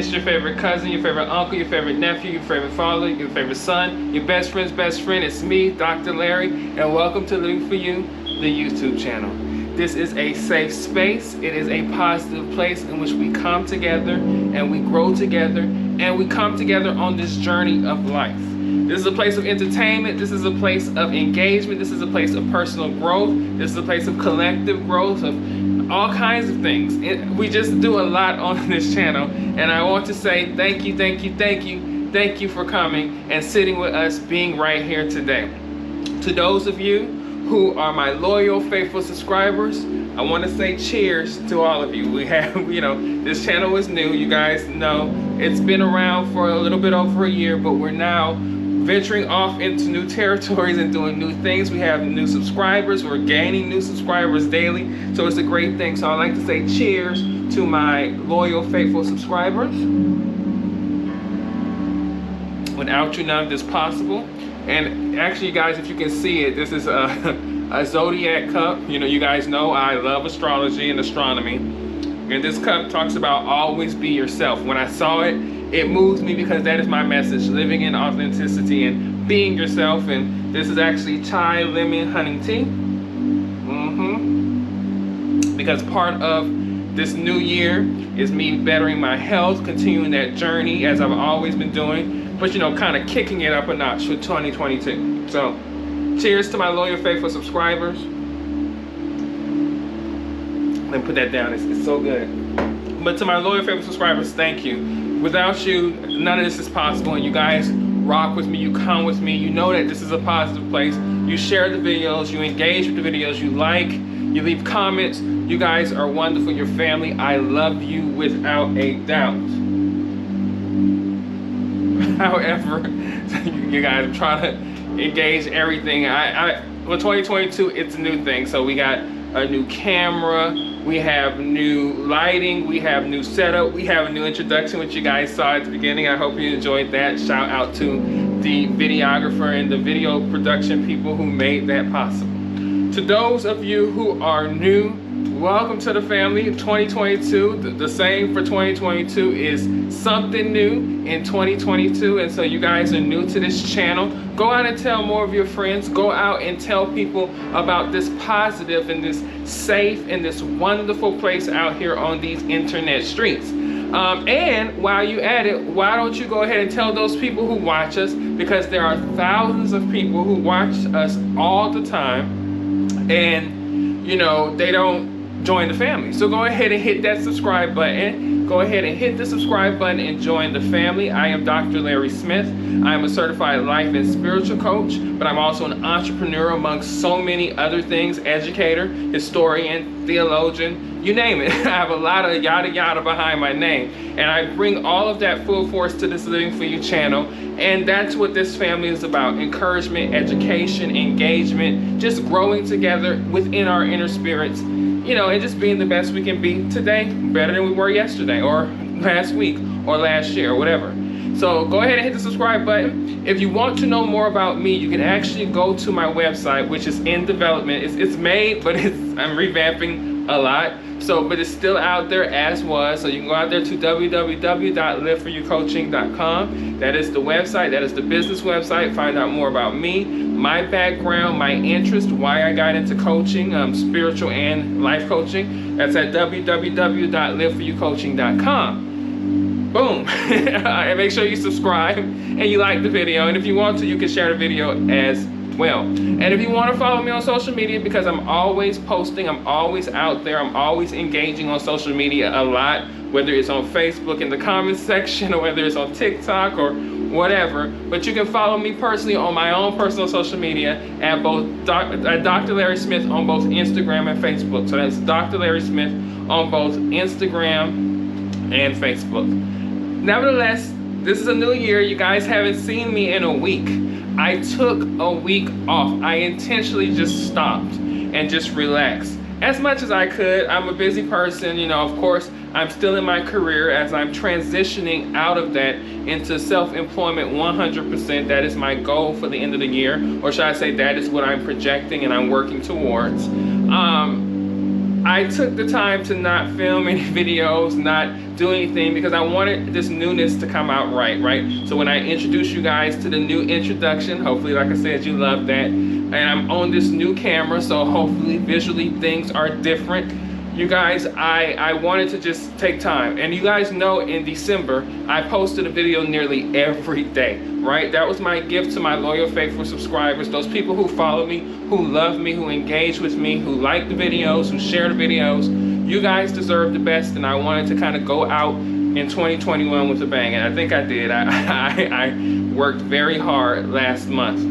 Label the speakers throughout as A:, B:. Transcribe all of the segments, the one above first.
A: It's your favorite cousin, your favorite uncle, your favorite nephew, your favorite father, your favorite son, your best friend's best friend. It's me, Dr. Larry, and welcome to Living For You, the YouTube channel. This is a safe space. It is a positive place in which we come together and we grow together and we come together on this journey of life. This is a place of entertainment. This is a place of engagement. This is a place of personal growth. This is a place of collective growth, of all kinds of things. We just do a lot on this channel, and I want to say thank you, thank you, thank you, thank you for coming and sitting with us, being right here today. To those of you who are my loyal, faithful subscribers, I want to say cheers to all of you. We have, this channel is new. You guys know it's been around for a little bit over a year, but we're now venturing off into new territories and doing new things. We have new subscribers. We're gaining new subscribers daily, so it's a great thing. So I'd like to say cheers to my loyal, faithful subscribers. Without you, none of this possible. And actually, you guys, if you can see it, this is a zodiac cup. You guys know I love astrology and astronomy. And this cup talks about always be yourself. When I saw it, it moved me because that is my message, living in authenticity and being yourself. And this is actually chai lemon honey tea. Because part of this new year is me bettering my health, continuing that journey as I've always been doing, but kind of kicking it up a notch for 2022. So cheers to my loyal, faithful subscribers. Let me put that down, it's so good. But to my loyal, faithful subscribers, thank you. Without you, none of this is possible, and you guys rock with me, you come with me, you know that this is a positive place. You share the videos, you engage with the videos, you like, you leave comments. You guys are wonderful, your family. I love you without a doubt. However, you guys, I'm trying to engage everything. For 2022, it's a new thing. So we got a new camera, we have new lighting, we have new setup, we have a new introduction, which you guys saw at the beginning. I hope you enjoyed that. Shout out to the videographer and the video production people who made that possible. To those of you who are new, welcome to the family. 2022, the same for 2022 is something new in 2022. And so you guys are new to this channel. Go out and tell more of your friends. Go out and tell people about this positive and this safe and this wonderful place out here on these internet streets. And while you at it, why don't you go ahead and tell those people who watch us, because there are thousands of people who watch us all the time, and they don't join the family. So go ahead and hit that subscribe button. Go ahead and hit the subscribe button and join the family. I am Dr. Larry Smith. I am a certified life and spiritual coach, but I'm also an entrepreneur amongst so many other things, educator, historian, theologian, you name it. I have a lot of yada yada behind my name. And I bring all of that full force to this Living For You channel. And that's what this family is about: encouragement, education, engagement, just growing together within our inner spirits, and just being the best we can be today, better than we were yesterday or last week or last year or whatever. So go ahead and hit the subscribe button. If you want to know more about me, you can actually go to my website, which is in development. It's made, but I'm revamping a lot. But it's still out there as was. So you can go out there to www.liveforyoucoaching.com. That is the website. That is the business website. Find out more about me, my background, my interest, why I got into coaching, spiritual and life coaching. That's at www.liveforyoucoaching.com. Boom. And make sure you subscribe and you like the video. And if you want to, you can share the video as well. And if you want to follow me on social media, because I'm always posting, I'm always out there, I'm always engaging on social media a lot, whether it's on Facebook in the comments section or whether it's on TikTok or whatever. But you can follow me personally on my own personal social media at both Dr. Larry Smith on both Instagram and Facebook. So that's Dr. Larry Smith on both Instagram and Facebook. Nevertheless, this is a new year. You guys haven't seen me in a week. I took a week off. I intentionally just stopped and just relaxed as much as I could. I'm a busy person, of course. I'm still in my career as I'm transitioning out of that into self-employment 100%. That is my goal for the end of the year, or should I say that is what I'm projecting and I'm working towards. I took the time to not film any videos, not do anything, because I wanted this newness to come out right? So when I introduce you guys to the new introduction, hopefully, like I said, you love that. And I'm on this new camera, so hopefully visually things are different. You guys, I wanted to just take time. And you guys know in December, I posted a video nearly every day, right? That was my gift to my loyal, faithful subscribers, those people who follow me, who love me, who engage with me, who like the videos, who share the videos. You guys deserve the best, and I wanted to kind of go out in 2021 with a bang, and I think I did. I worked very hard last month.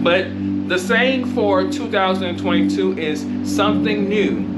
A: But the saying for 2022 is something new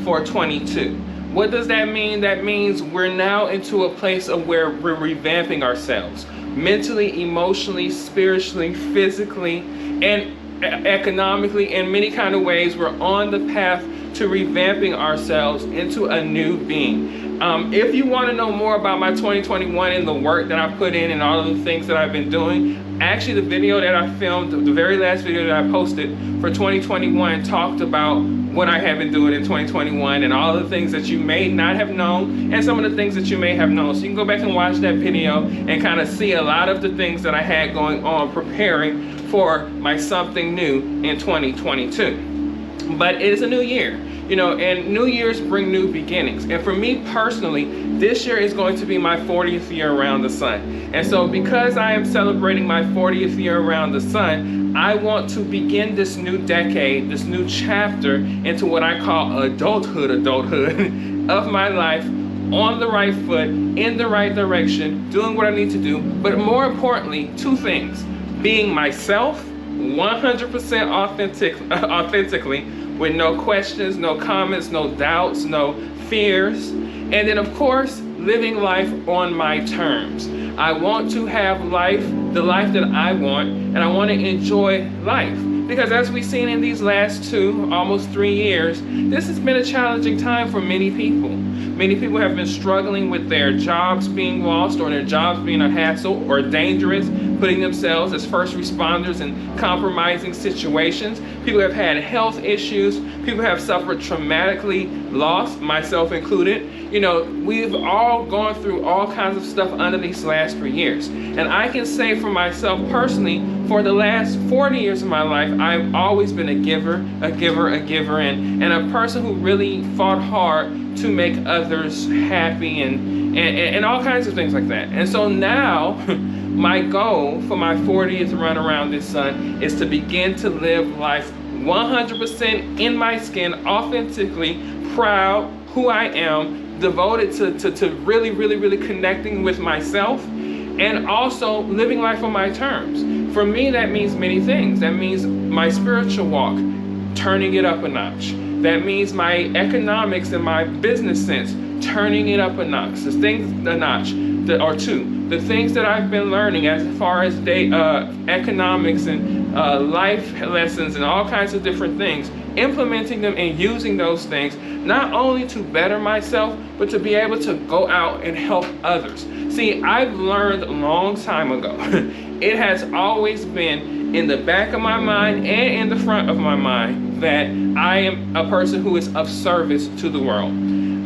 A: for 22. What does that mean? That means we're now into a place of where we're revamping ourselves mentally, emotionally, spiritually, physically, and economically. In many kind of ways, we're on the path to revamping ourselves into a new being. If you want to know more about my 2021 and the work that I put in and all of the things that I've been doing, actually the video that I filmed, the very last video that I posted for 2021, talked about what I have been doing in 2021 and all of the things that you may not have known and some of the things that you may have known. So you can go back and watch that video and kind of see a lot of the things that I had going on preparing for my something new in 2022. But it is a new year, you know, and new years bring new beginnings. And for me personally, this year is going to be my 40th year around the sun. And so because I am celebrating my 40th year around the sun, I want to begin this new decade, this new chapter into what I call adulthood of my life, on the right foot, in the right direction, doing what I need to do. But more importantly, two things: being myself 100% authentically, with no questions, no comments, no doubts, no fears. And then of course, living life on my terms. I want to have life, the life that I want, and I want to enjoy life. Because as we've seen in these last almost 3 years, this has been a challenging time for many people. Many people have been struggling with their jobs being lost, or their jobs being a hassle or dangerous, putting themselves as first responders in compromising situations. People have had health issues. People have suffered traumatically loss, myself included. You know, we've all gone through all kinds of stuff under these last 3 years. And I can say for myself personally, for the last 40 years of my life, I've always been a giver, and a person who really fought hard to make others happy and all kinds of things like that. And so now, my goal for my 40th run around this sun is to begin to live life 100% in my skin, authentically, proud who I am, devoted to really connecting with myself, and also living life on my terms. For me, that means many things. That means my spiritual walk, turning it up a notch. That means my economics and my business sense, turning it up a notch. The things that I've been learning as far as economics and life lessons and all kinds of different things, implementing them and using those things, not only to better myself, but to be able to go out and help others. See, I've learned a long time ago, it has always been in the back of my mind and in the front of my mind that I am a person who is of service to the world.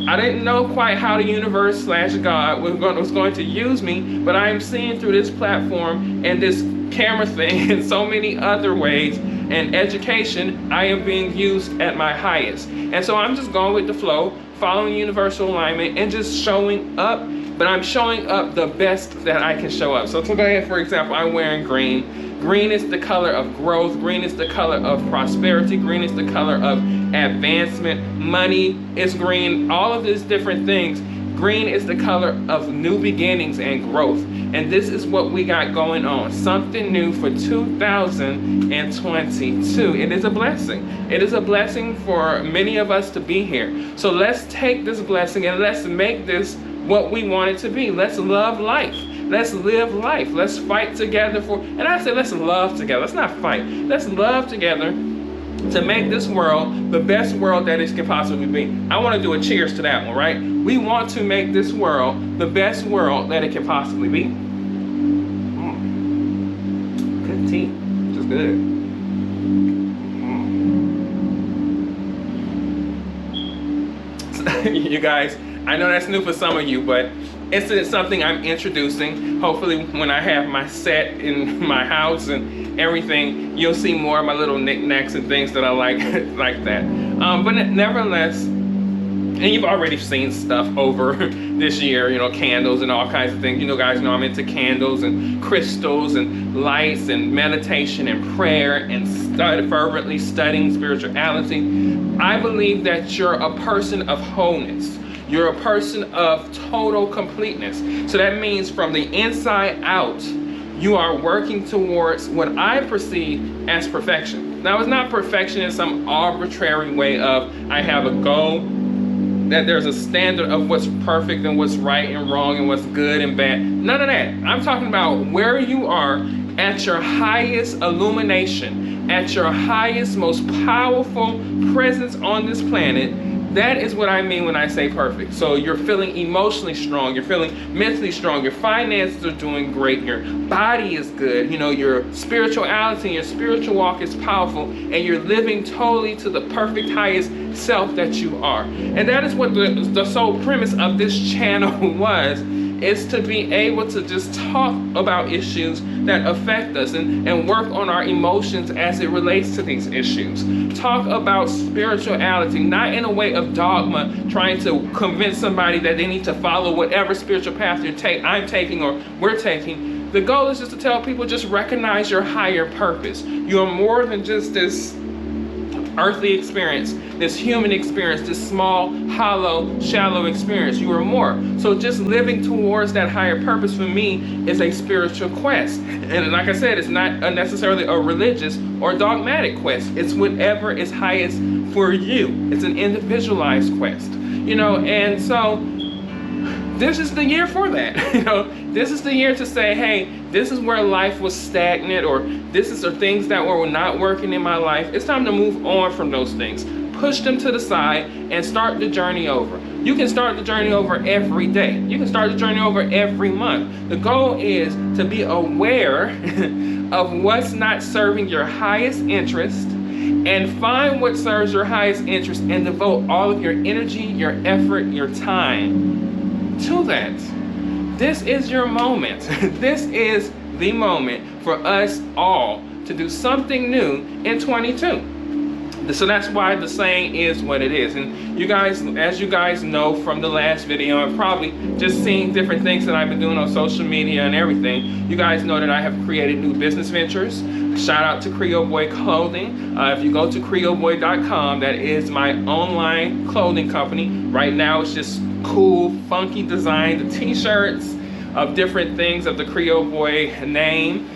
A: I didn't know quite how the universe / God was going to use me, but I am seeing through this platform and this camera thing in so many other ways, and education, I am being used at my highest. And so I'm just going with the flow, following universal alignment and just showing up, but I'm showing up the best that I can show up. So today, for example, I'm wearing green. Green is the color of growth. Green is the color of prosperity. Green is the color of advancement. Money is green. All of these different things. Green is the color of new beginnings and growth. And this is what we got going on. Something new for 2022. It is a blessing. It is a blessing for many of us to be here. So let's take this blessing and let's make this what we want it to be. Let's love life. Let's live life. Let's fight together and I say let's love together. Let's not fight. Let's love together to make this world the best world that it can possibly be. I want to do a cheers to that one, right? We want to make this world the best world that it can possibly be. Good tea. Just good. You guys, I know that's new for some of you, but it's something I'm introducing. Hopefully when I have my set in my house and everything, you'll see more of my little knickknacks and things that I like like that. But nevertheless, and you've already seen stuff over this year, you know, candles and all kinds of things. You know, guys know I'm into candles and crystals and lights and meditation and prayer and fervently studying spirituality. I believe that you're a person of wholeness. You're a person of total completeness. So that means from the inside out, you are working towards what I perceive as perfection. Now, it's not perfection in some arbitrary way of I have a goal, that there's a standard of what's perfect and what's right and wrong and what's good and bad. None of that. I'm talking about where you are at your highest illumination, at your highest, most powerful presence on this planet. That is what I mean when I say perfect. So you're feeling emotionally strong, you're feeling mentally strong, your finances are doing great, your body is good, you know, your spirituality, your spiritual walk is powerful, and you're living totally to the perfect highest self that you are. And that is what the sole premise of this channel was, is to be able to just talk about issues that affect us and work on our emotions as it relates to these issues. Talk about spirituality, not in a way of dogma, trying to convince somebody that they need to follow whatever spiritual path I'm taking or we're taking. The goal is just to tell people, just recognize your higher purpose. You're more than just this earthly experience, this human experience, this small, hollow, shallow experience. You are more. So just living towards that higher purpose for me is a spiritual quest. And like I said, it's not necessarily a religious or dogmatic quest. It's whatever is highest for you. It's an individualized quest, you know, and so this is the year for that. You know, this is the year to say, hey, this is where life was stagnant, or this is the things that were not working in my life. It's time to move on from those things. Push them to the side and start the journey over. You can start the journey over every day. You can start the journey over every month. The goal is to be aware of what's not serving your highest interest, and find what serves your highest interest and devote all of your energy, your effort, your time to that. This is your moment. This is the moment for us all to do something new in 22. So that's why the saying is what it is. And you guys, as you guys know from the last video, and probably just seeing different things that I've been doing on social media and everything, you guys know that I have created new business ventures. Shout out to Creole Boy Clothing. If you go to creoleboy.com, that is my online clothing company. Right now it's just cool, funky designed t-shirts of different things of the Creole Boy name.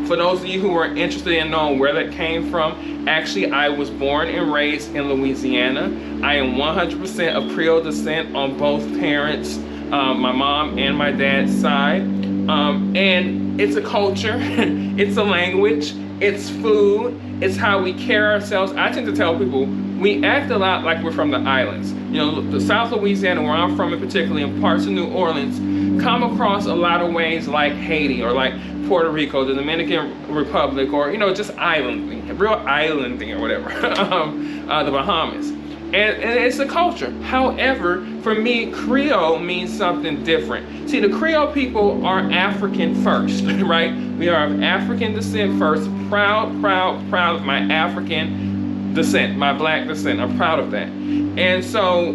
A: For those of you who are interested in knowing where that came from, actually I was born and raised in Louisiana. I am 100% of Creole descent on both parents, my mom and my dad's side. And it's a culture, it's a language, it's food, it's how we carry ourselves. I tend to tell people, we act a lot like we're from the islands. You know, the South Louisiana, where I'm from, and particularly in parts of New Orleans, come across a lot of ways like Haiti or like Puerto Rico, the Dominican Republic, or, you know, just islanding, real islanding or whatever, the Bahamas. And it's a culture. However, for me, Creole means something different. See, the Creole people are African first, right? We are of African descent first. Proud, proud, proud of my African descent, my black descent. I'm proud of that. And so,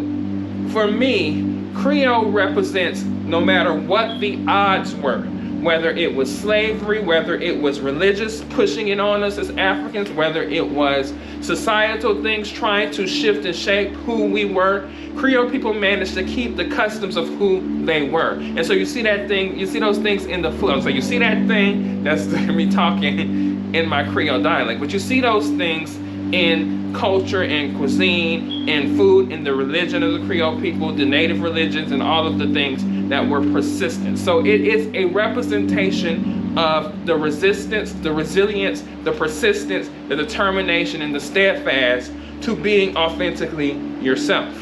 A: for me, Creole represents no matter what the odds were, whether it was slavery, whether it was religious pushing it on us as Africans, whether it was societal things trying to shift and shape who we were, Creole people managed to keep the customs of who they were. And so you see that thing, you see those things in the food. So you see that thing, that's me talking in my Creole dialect, but you see those things in culture and cuisine and food and the religion of the Creole people, the native religions, and all of the things that were persistent. So it is a representation of the resistance, the resilience, the persistence, the determination, and the steadfast to being authentically yourself,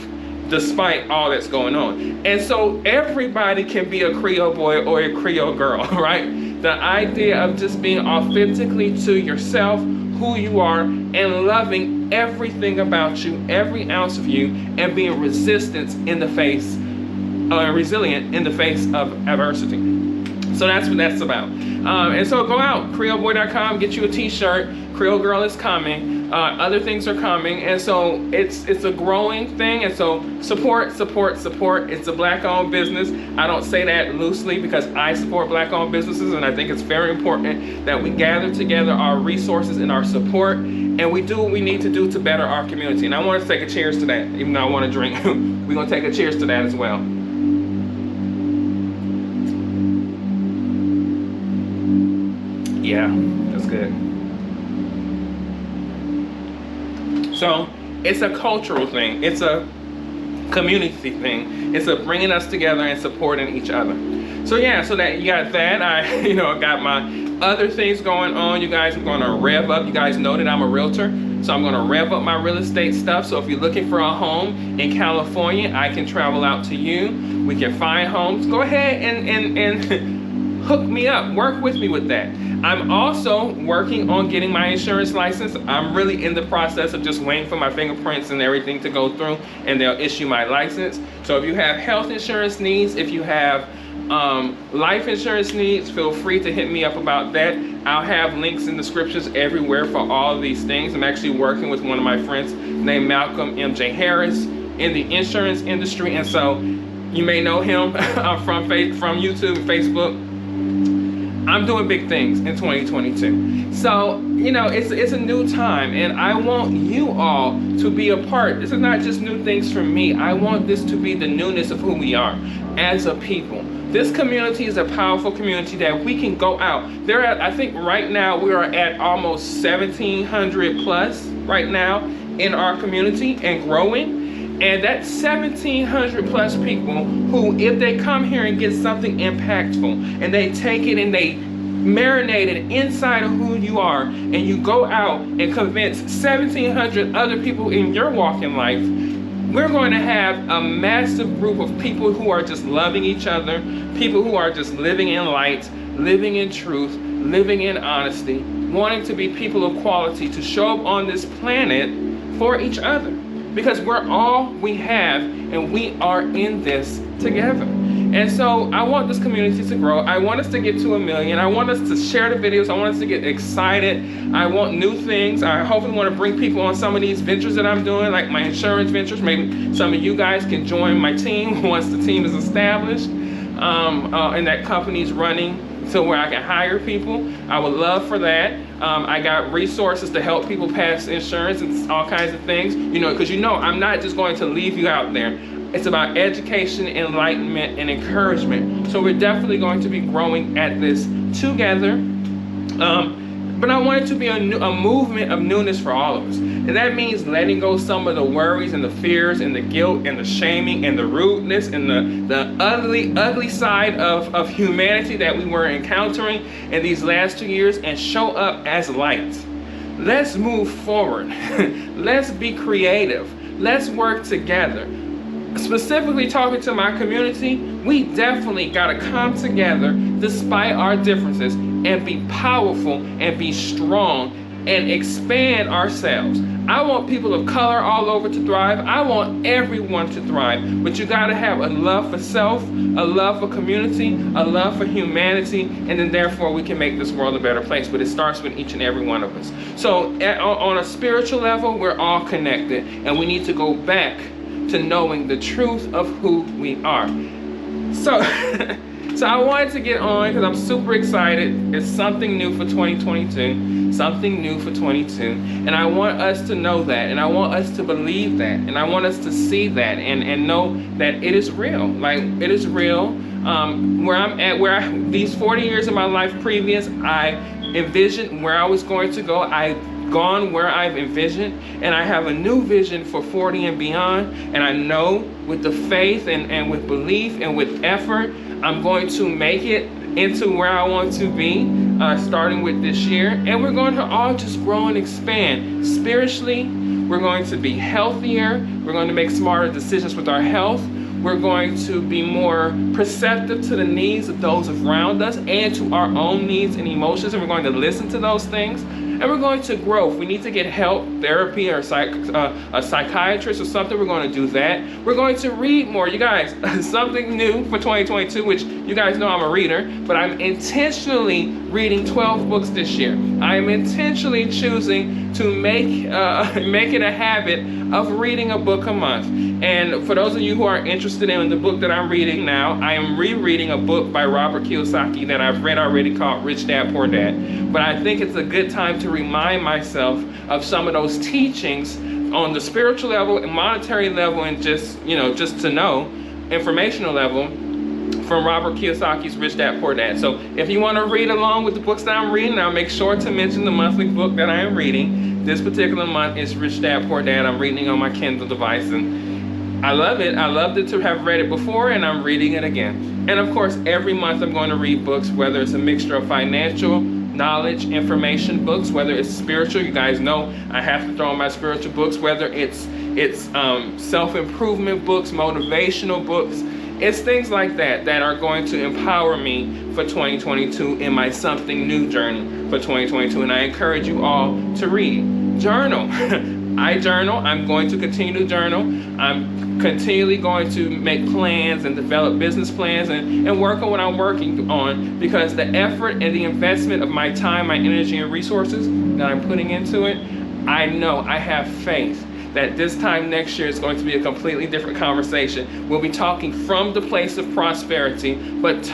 A: despite all that's going on. And so everybody can be a Creole boy or a Creole girl, right? The idea of just being authentically to yourself, who you are, and loving everything about you, every ounce of you, and being resilient in the face of adversity. So that's what that's about. And so go out, creoleboy.com, get you a t-shirt. Creole Girl is coming. Other things are coming. And so it's a growing thing. And so support. It's a black-owned business. I don't say that loosely because I support black-owned businesses, and I think it's very important that we gather together our resources and our support, and we do what we need to do to better our community. And I want to take a cheers to that, even though I want to drink. We're going to take a cheers to that as well. Yeah, that's good. So it's a cultural thing. It's a community thing. It's a bringing us together and supporting each other. So yeah, so that you got that. I got my other things going on. You guys, I'm going to rev up. You guys know that I'm a realtor, so I'm going to rev up my real estate stuff. So if you're looking for a home in California, I can travel out to you. We can find homes. Go ahead and hook me up, work with me with that. I'm also working on getting my insurance license. I'm really in the process of just waiting for my fingerprints and everything to go through, and they'll issue my license. So if you have health insurance needs, if you have life insurance needs, feel free to hit me up about that. I'll have links in descriptions everywhere for all of these things. I'm actually working with one of my friends named Malcolm MJ Harris in the insurance industry, and so you may know him from YouTube and Facebook. I'm doing big things in 2022. So, it's a new time, and I want you all to be a part. This is not just new things for me. I want this to be the newness of who we are as a people. This community is a powerful community that we can go out. I think right now we are at almost 1,700 plus right now in our community and growing. And that's 1,700 plus people who, if they come here and get something impactful, and they take it and they marinate it inside of who you are, and you go out and convince 1,700 other people in your walk in life, we're going to have a massive group of people who are just loving each other, people who are just living in light, living in truth, living in honesty, wanting to be people of quality, to show up on this planet for each other. Because we're all we have, and we are in this together. And so I want this community to grow. I want us to get to 1 million. I want us to share the videos. I want us to get excited. I want new things. I hopefully want to bring people on some of these ventures that I'm doing, like my insurance ventures. Maybe some of you guys can join my team once the team is established and that company's running to where I can hire people. I would love for that. I got resources to help people pass insurance and all kinds of things, because I'm not just going to leave you out there. It's about education, enlightenment, and encouragement. So we're definitely going to be growing at this together. But I want it to be a movement of newness for all of us. And that means letting go some of the worries and the fears and the guilt and the shaming and the rudeness and the ugly side of humanity that we were encountering in these last 2 years, and show up as light. Let's move forward. Let's be creative. Let's work together. Specifically talking to my community, we definitely got to come together despite our differences and be powerful and be strong and expand ourselves. I want people of color all over to thrive. I want everyone to thrive. But you got to have a love for self, a love for community, a love for humanity, and then therefore we can make this world a better place. But it starts with each and every one of us. So on a spiritual level, we're all connected, and we need to go back to knowing the truth of who we are. So I wanted to get on because I'm super excited. It's something new for 2022, something new for 22. And I want us to know that, and I want us to believe that, and I want us to see that and know that it is real. Like, it is real. Where I'm at, these 40 years of my life previous, I envisioned where I was going to go. I've gone where I've envisioned, and I have a new vision for 40 and beyond. And I know with the faith and with belief and with effort, I'm going to make it into where I want to be, starting with this year. And we're going to all just grow and expand spiritually. We're going to be healthier. We're going to make smarter decisions with our health. We're going to be more perceptive to the needs of those around us and to our own needs and emotions, and we're going to listen to those things. and we're going to grow. If we need to get help, therapy, or a psychiatrist or something, we're going to do that. We're going to read more. You guys, something new for 2022, which you guys know I'm a reader, but I'm intentionally reading 12 books this year. I am intentionally choosing to make it a habit of reading a book a month. And for those of you who are interested in the book that I'm reading now, I am rereading a book by Robert Kiyosaki that I've read already called Rich Dad Poor Dad. But I think it's a good time to remind myself of some of those teachings on the spiritual level and monetary level, and just to know, informational level, from Robert Kiyosaki's Rich Dad Poor Dad. So if you want to read along with the books that I'm reading, I'll make sure to mention the monthly book that I am reading. This particular month is Rich Dad Poor Dad. I'm reading on my Kindle device, and I love it. I loved it to have read it before, and I'm reading it again. And of course, every month I'm going to read books, whether it's a mixture of financial, knowledge, information books, whether it's spiritual. You guys know I have to throw in my spiritual books, whether it's self-improvement books, motivational books. It's things like that that are going to empower me for 2022 in my something new journey for 2022. And I encourage you all to read. Journal. I journal. I'm going to continue to journal. I'm continually going to make plans and develop business plans and work on what I'm working on, because the effort and the investment of my time, my energy, and resources that I'm putting into it, I know, I have faith that this time next year is going to be a completely different conversation. We'll be talking from the place of prosperity, but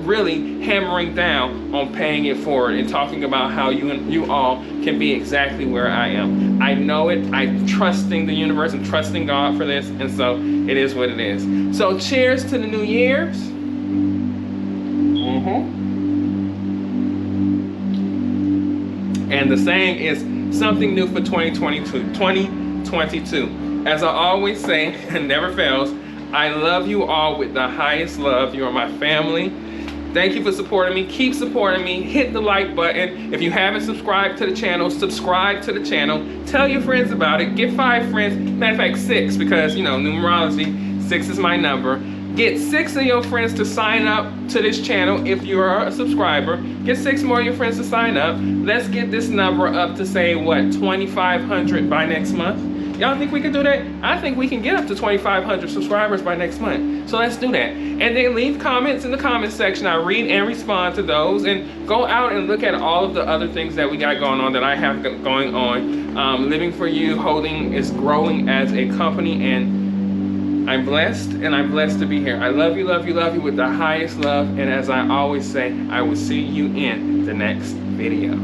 A: really hammering down on paying it forward and talking about how you all can be exactly where I am. I know it. I'm trusting the universe and trusting God for this, and so it is what it is. So cheers to the new years. And the saying is something new for 2022. As I always say, and never fails, I love you all with the highest love. You are my family. Thank you for supporting me. Keep supporting me. Hit the like button. If you haven't subscribed to the channel, subscribe to the channel. Tell your friends about it. Get 5 friends. Matter of fact, 6, because numerology, 6 is my number. Get 6 of your friends to sign up to this channel if you are a subscriber. Get 6 more of your friends to sign up. Let's get this number up to, say, what, 2,500 by next month? Y'all think we can do that? I think we can get up to 2,500 subscribers by next month. So let's do that. And then leave comments in the comment section. I read and respond to those. And go out and look at all of the other things that we got going on, that I have going on. Living for You Holding is growing as a company, and I'm blessed, and I'm blessed to be here. I love you, love you, love you with the highest love. And as I always say, I will see you in the next video.